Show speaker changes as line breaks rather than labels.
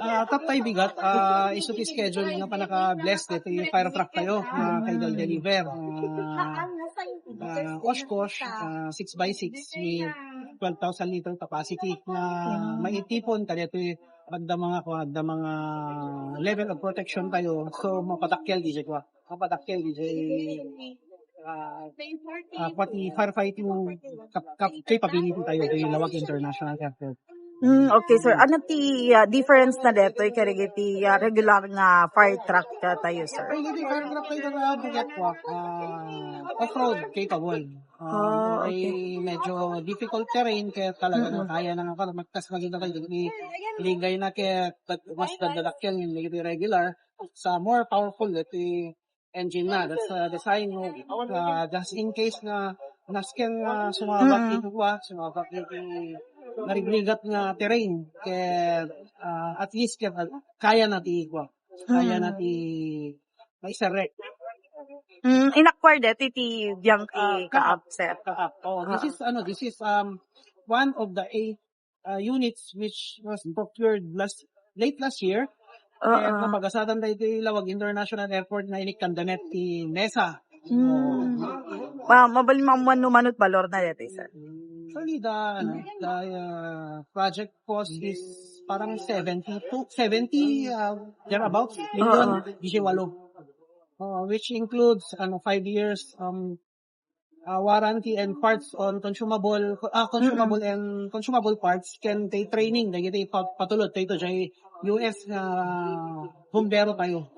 Top tayo bigat, iso ti schedule nga pa naka-blessed ito yung fire truck tayo kay deliver. Oshkosh, 6x6 with 12,000 liter capacity na maitipon tayo ito ada mga level of protection tayo so mapatakkel DJ ko. Mapatakkel DJ pati firefighting capability tayo kay Lawag International Airport.
Okay, sir. Ano ti difference na dito ti regular nga fire truck tayo, sir?
Ay, hindi fire truck tayo na bugat ko. Off-road capable. Ay medyo difficult terrain kaya talaga na kaya na nga magtas maganda tayo. Iligay na kaya mas dadalakyan yung regular sa more powerful ito engine na. That's design mo. Just in case na nasken sumabak dito sumabak dito narigligat nga terrain kaya at least kaya natin kaya natin maisarek.
In-acquire dito ti Bianchi Kaap, sir.
This is one of the 8 units which was procured late last year. Kaya napagasatan tayo ti Lawag International Airport na inikkandanet ti NESA.
Mabali manut balor na dito, sir.
Actually, the project cost is parang 70 thereabouts million which includes 5 years warranty and parts on consumable parts can take training dagiti patulod tayo jay US bumbero tayo.